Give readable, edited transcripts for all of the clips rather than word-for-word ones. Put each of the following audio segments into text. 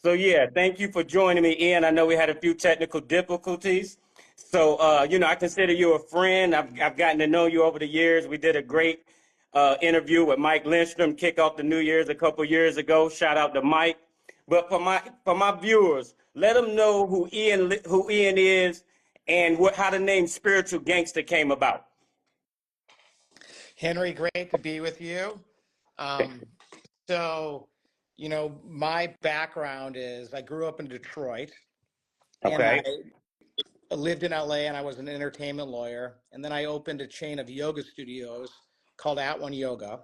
So yeah, thank you for joining me, Ian. I know we had a few technical difficulties. So I consider you a friend. I've gotten to know you over the years. We did a great interview with Mike Lindstrom, kick off the New Year's a couple years ago. Shout out to Mike. But for my viewers, let them know who Ian is and how the name Spiritual Gangster came about. Henry, great to be with you. Um, so, my background is I grew up in Detroit and I Okay. lived in LA and I was an entertainment lawyer. And then I opened a chain of yoga studios called At One Yoga.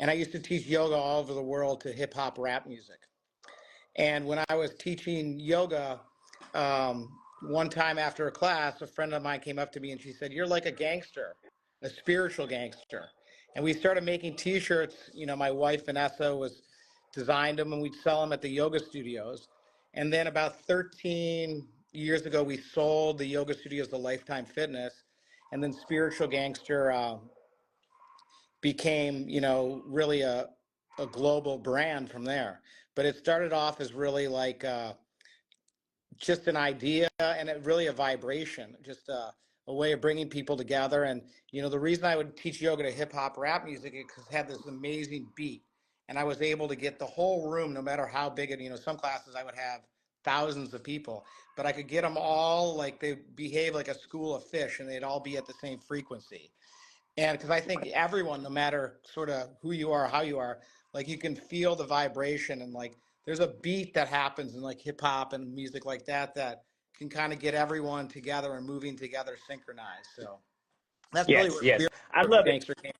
And I used to teach yoga all over the world to hip hop rap music. And when I was teaching yoga, one time after a class, a friend of mine came up to me and she said, "You're like a gangster, a spiritual gangster." And we started making T-shirts. My wife Vanessa was designed them, and we'd sell them at the yoga studios. And then about 13 years ago, we sold the yoga studios to Lifetime Fitness, and then Spiritual Gangster became, really a global brand from there. But it started off as really like just an idea and really a vibration, just a way of bringing people together. And, the reason I would teach yoga to hip hop rap music is because it had this amazing beat. And I was able to get the whole room, no matter how big it, some classes I would have thousands of people, but I could get them all like they behave like a school of fish and they'd all be at the same frequency. And because I think everyone, no matter sort of who you are, how you are, like you can feel the vibration and like there's a beat that happens in like hip hop and music like that can kind of get everyone together and moving together synchronized. So that's really Yes, where yes. Spiritual I love it. Gangster came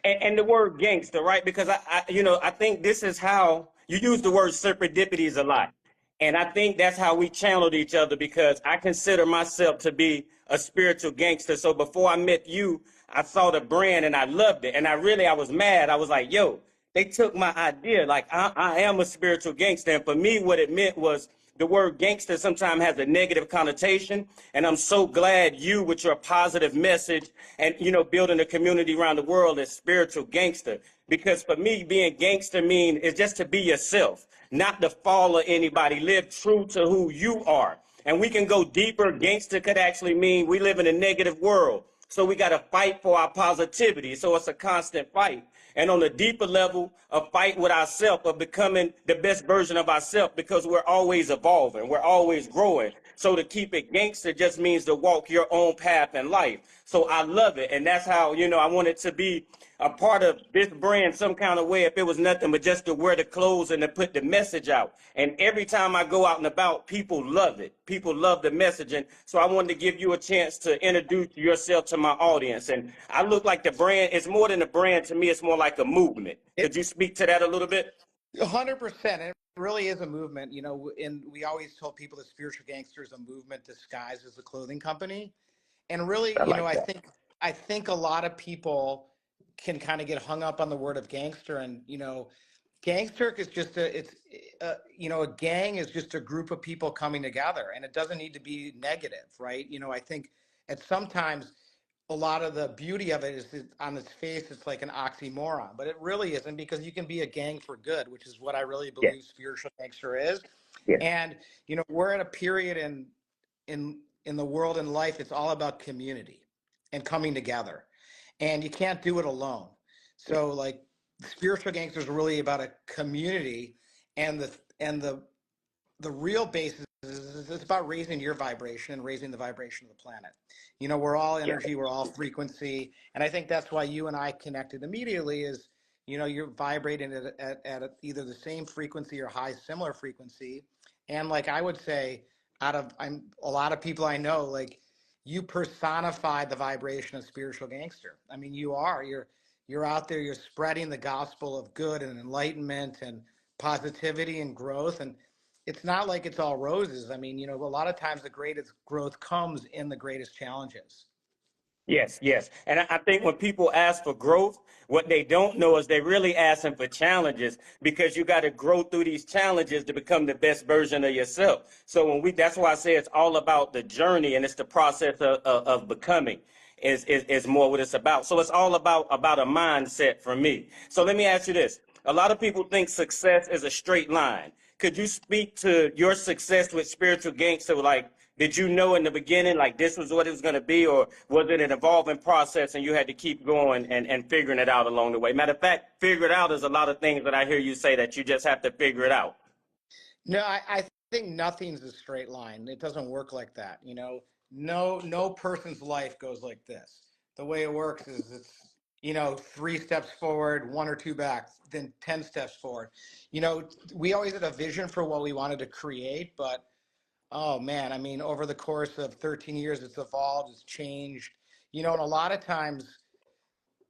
And the word gangster, right? Because I think this is how you use the word serendipities a lot. And I think that's how we channeled each other because I consider myself to be a spiritual gangster. So before I met you, I saw the brand and I loved it. And I was mad. I was like, yo, they took my idea. Like I am a spiritual gangster. And for me, what it meant was the word gangster sometimes has a negative connotation. And I'm so glad you, with your positive message and, building a community around the world is spiritual gangster. Because for me, being gangster is just to be yourself, not to follow anybody. Live true to who you are. And we can go deeper. Gangster could actually mean we live in a negative world. So we got to fight for our positivity. So it's a constant fight. And on a deeper level, a fight with ourselves of becoming the best version of ourselves because we're always evolving. We're always growing. So to keep it gangster just means to walk your own path in life. So I love it. And that's how, I want it to be a part of this brand some kind of way if it was nothing but just to wear the clothes and to put the message out. And every time I go out and about, people love it. People love the messaging. So I wanted to give you a chance to introduce yourself to my audience. And I look like the brand. It's more than a brand to me. It's more like a movement. it Could you speak to that a little bit? 100%. It really is a movement, and we always told people that Spiritual Gangster is a movement disguised as a clothing company. And really, I like that. I think a lot of people can kind of get hung up on the word of gangster, and gangster is just a gang is just a group of people coming together, and it doesn't need to be negative, right? I think at sometimes a lot of the beauty of it is that on its face it's like an oxymoron, but it really isn't, because you can be a gang for good, which is what I really Yes, believe Spiritual Gangster is. yes, And we're at a period in the world and life, it's all about community and coming together, and you can't do it alone. yes, So like Spiritual Gangster is really about a community, and the real basis is it's about raising your vibration and raising the vibration of the planet. We're all yes, energy, we're all frequency, and I think that's why you and I connected immediately. Is you're vibrating at either the same frequency or high similar frequency. And like I would say, a lot of people I know, like you personify the vibration of Spiritual Gangster. I mean, you're out there, you're spreading the gospel of good and enlightenment and positivity and growth. And it's not like it's all roses. I mean, a lot of times the greatest growth comes in the greatest challenges. yes, yes. And I think when people ask for growth, what they don't know is they really asking for challenges because you got to grow through these challenges to become the best version of yourself. So that's why I say it's all about the journey and it's the process of becoming is more what it's about. So it's all about a mindset for me. So let me ask you this. A lot of people think success is a straight line. Could you speak to your success with Spiritual Gangster? Like, did you know in the beginning, like this was what it was going to be, or was it an evolving process and you had to keep going and figuring it out along the way? Matter of fact, figure it out is a lot of things that I hear you say that you just have to figure it out. No, I think nothing's a straight line. It doesn't work like that. No person's life goes like this. The way it works is it's 3 steps forward, 1 or 2 back, then 10 steps forward. We always had a vision for what we wanted to create, but oh man, I mean, over the course of 13 years, it's evolved, it's changed. And a lot of times,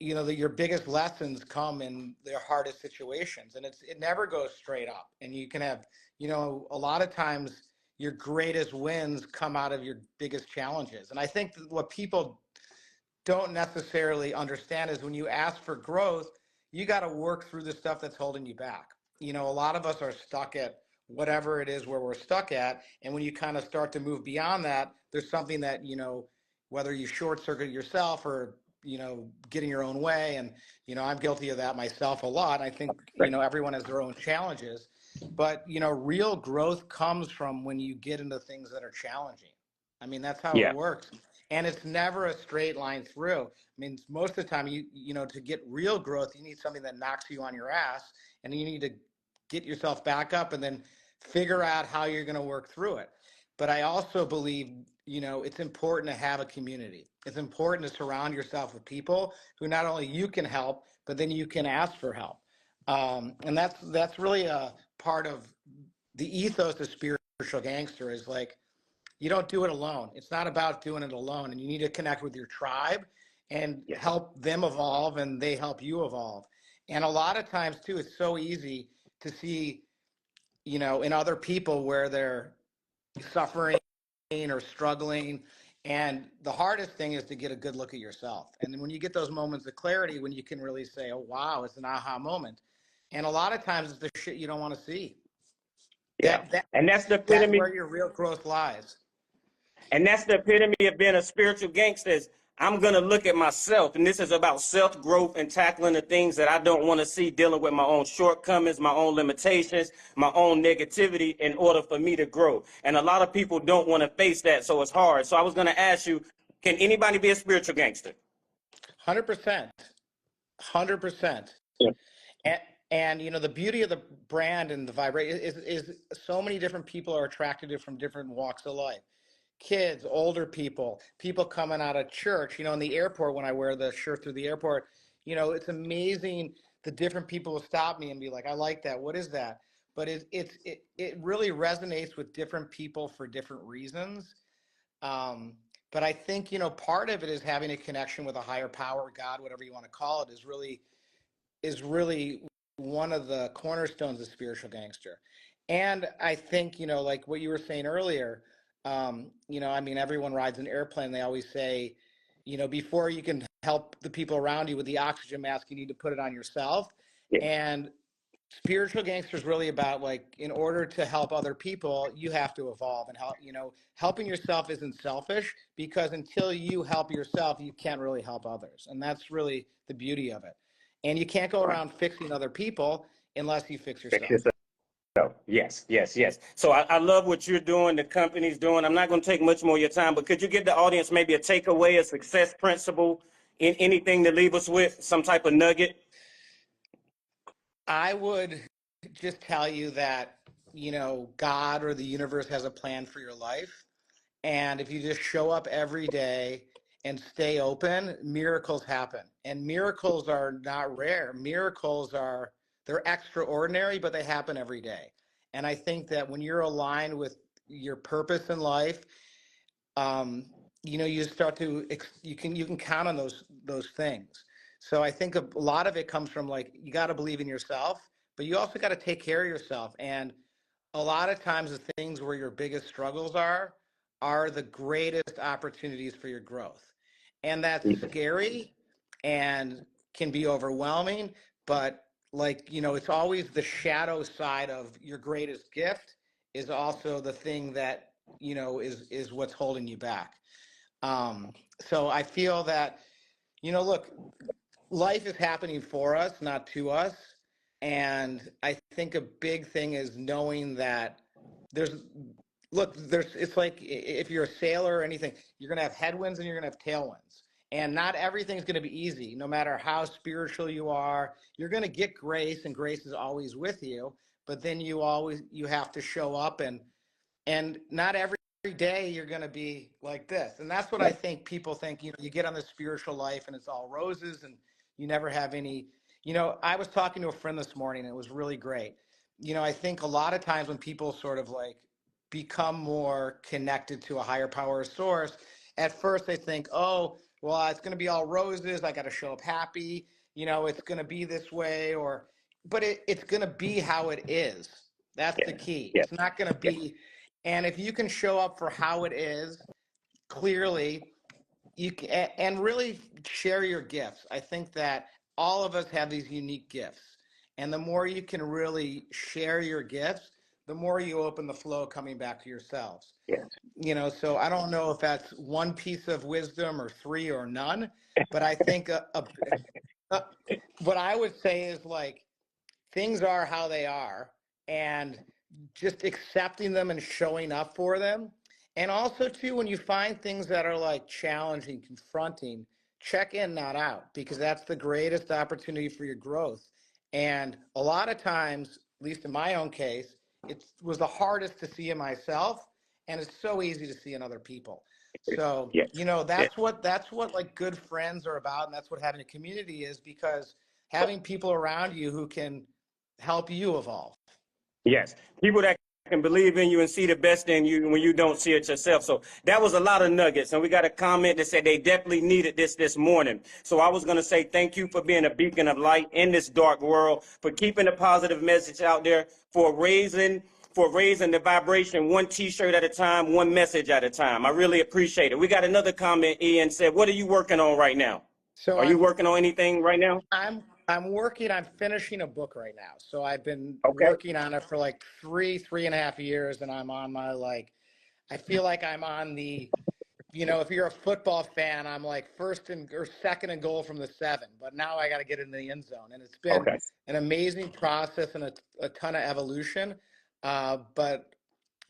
your biggest lessons come in their hardest situations, and it never goes straight up. And you can have, a lot of times your greatest wins come out of your biggest challenges. And I think that what people don't necessarily understand is when you ask for growth, you got to work through the stuff that's holding you back. A lot of us are stuck at whatever it is where we're stuck at. And when you kind of start to move beyond that, there's something that, whether you short circuit yourself or, get in your own way. And, I'm guilty of that myself a lot. I think, everyone has their own challenges, but, real growth comes from when you get into things that are challenging. I mean, that's how it Yeah, works. And it's never a straight line through. I mean, most of the time, to get real growth, you need something that knocks you on your ass, and you need to get yourself back up and then figure out how you're going to work through it. But I also believe, it's important to have a community. It's important to surround yourself with people who not only you can help, but then you can ask for help. And that's really a part of the ethos of Spiritual Gangster is like, you don't do it alone. It's not about doing it alone. And you need to connect with your tribe and yeah, help them evolve, and they help you evolve. And a lot of times too, it's so easy to see, in other people where they're suffering or struggling. And the hardest thing is to get a good look at yourself. And then when you get those moments of clarity, when you can really say, oh, wow, it's an aha moment. And a lot of times it's the shit you don't want to see. yeah. That, that And that's the that's epitome. where your real growth lies. And that's the epitome of being a spiritual gangster. Is I'm gonna look at myself, and this is about self growth and tackling the things that I don't want to see, dealing with my own shortcomings, my own limitations, my own negativity, in order for me to grow. And a lot of people don't want to face that, so it's hard. So I was gonna ask you, can anybody be a spiritual gangster? 100%. 100%. Yeah. And, and the beauty of the brand and the vibration is so many different people are attracted to it from different walks of life. Kids, older people, people coming out of church, in the airport when I wear the shirt through the airport, it's amazing the different people will stop me and be like, I like that. What is that? But it really resonates with different people for different reasons. Um, but I think, part of it is having a connection with a higher power, God, whatever you want to call it, is really one of the cornerstones of Spiritual Gangster. And I think, like what you were saying earlier, I mean, everyone rides an airplane. They always say, before you can help the people around you with the oxygen mask, you need to put it on yourself. Yeah. And Spiritual Gangster is really about, like, in order to help other people, you have to evolve and help. Helping yourself isn't selfish, because until you help yourself, you can't really help others. And that's really the beauty of it. And you can't go Right. around fixing other people unless you fix Fix yourself. yourself. Yes, yes, yes. So I love what you're doing, the company's doing. I'm not going to take much more of your time, but could you give the audience maybe a takeaway, a success principle, in anything to leave us with, some type of nugget? I would just tell you that, God or the universe has a plan for your life. And if you just show up every day and stay open, miracles happen. And miracles are not rare. They're extraordinary, but they happen every day. And I think that when you're aligned with your purpose in life, um, you start to you can count on those things. So I think a lot of it comes from, like, you got to believe in yourself, but you also got to take care of yourself. And a lot of times the things where your biggest struggles are the greatest opportunities for your growth. And that's scary and can be overwhelming, but, like, it's always the shadow side of your greatest gift is also the thing that, is what's holding you back. So I feel that, look, life is happening for us, not to us. And I think a big thing is knowing that there's, look, it's like if you're a sailor or anything, you're going to have headwinds and you're going to have tailwinds. And not everything's going to be easy. No matter how spiritual you are, you're going to get grace, and grace is always with you. But then you have to show up, and not every day you're going to be like this. And that's what I think people think, you get on the spiritual life and it's all roses and you never have any, I was talking to a friend this morning and it was really great. I think a lot of times when people sort of like become more connected to a higher power source, at first they think, oh, well, it's going to be all roses. I got to show up happy. It's going to be this way, but it's going to be how it is. That's the Yeah. key. Yeah. It's not going to be, and if you can show up for how it is, clearly, you can, and really share your gifts. I think that all of us have these unique gifts. And the more you can really share your gifts, the more you open the flow coming back to yourselves. Yeah. So I don't know if that's one piece of wisdom or three or none, but I think a, what I would say is like, things are how they are, and just accepting them and showing up for them. And also too, when you find things that are like challenging, confronting, check in, not out, because that's the greatest opportunity for your growth. And a lot of times, at least in my own case, it was the hardest to see in myself, and it's so easy to see in other people. So Yes. Yes. that's what like good friends are about, and that's what having a community is, because having people around you who can help you evolve. Yes. People that can believe in you and see the best in you when you don't see it yourself. So that was a lot of nuggets. And we got a comment that said they definitely needed this morning. So I was going to say thank you for being a beacon of light in this dark world, for keeping a positive message out there, for raising the vibration one t-shirt at a time, one message at a time. I really appreciate it. We got another comment. Ian said, what are you working on right now? So Are you I'm working on anything right now? I'm finishing a book right now. So I've been Okay. working on it for like three and a half years, and I'm on my like, I feel like I'm on the, if you're a football fan, I'm like first and or second and goal from the 7, but now I got to get in the end zone, and it's been Okay. an amazing process and a ton of evolution. But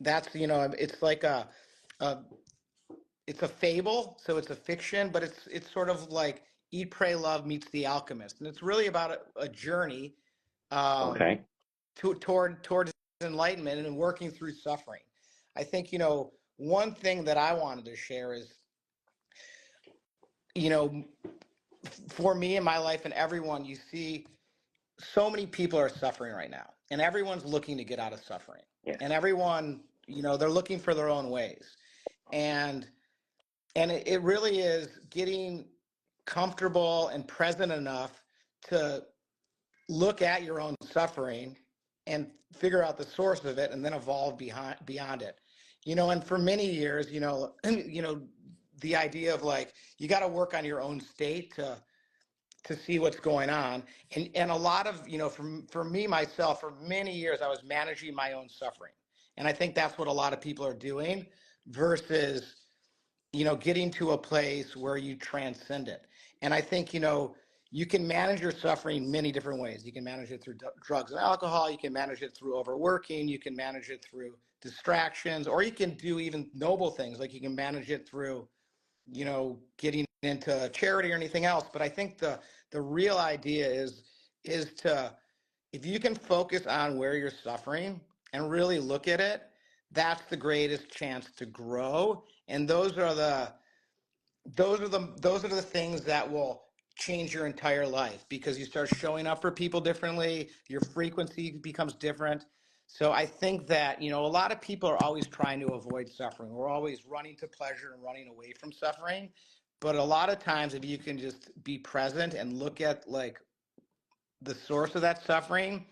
that's, it's like a it's a fable, so it's a fiction, but it's sort of like Eat, Pray, Love meets The Alchemist, and it's really about a journey um, Okay. towards enlightenment and working through suffering. I think one thing that I wanted to share is you know for me in my life and everyone, you see so many people are suffering right now, and everyone's looking to get out of suffering, Yes. and everyone they're looking for their own ways, and it really is getting comfortable and present enough to look at your own suffering and figure out the source of it and then evolve beyond it. And for many years, the idea of like you got to work on your own state to see what's going on. And a lot of, for me myself, for many years I was managing my own suffering. And I think that's what a lot of people are doing versus getting to a place where you transcend it. And I think, you can manage your suffering many different ways. You can manage it through drugs and alcohol. You can manage it through overworking. You can manage it through distractions, or you can do even noble things. Like you can manage it through, getting into charity or anything else. But I think the real idea is to, if you can focus on where you're suffering and really look at it, that's the greatest chance to grow. And those are the things that will change your entire life, because you start showing up for people differently, your frequency becomes different. So I think that a lot of people are always trying to avoid suffering. We're always running to pleasure and running away from suffering. But a lot of times, if you can just be present and look at like the source of that suffering,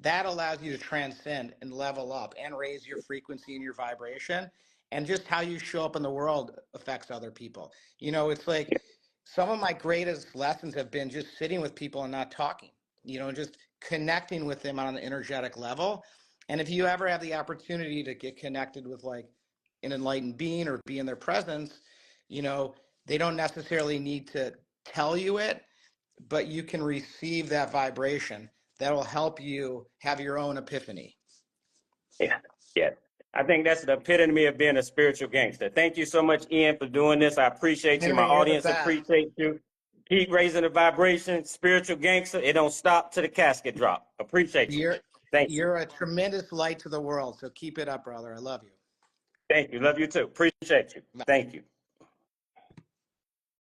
that allows you to transcend and level up and raise your frequency and your vibration. And just how you show up in the world affects other people. It's like some of my greatest lessons have been just sitting with people and not talking, and just connecting with them on an energetic level. And if you ever have the opportunity to get connected with like an enlightened being or be in their presence, they don't necessarily need to tell you it, but you can receive that vibration that will help you have your own epiphany. Yeah, yeah. I think that's the epitome of being a spiritual gangster. Thank you so much, Ian, for doing this. I appreciate you. My Henry, you're the audience best. appreciates you. Keep raising the vibration. Spiritual gangster. It don't stop till the casket drop. Appreciate you. You're Thank you. you're a tremendous light to the world. So keep it up, brother. I love you. Thank you. Love you too. Appreciate you. Thank you.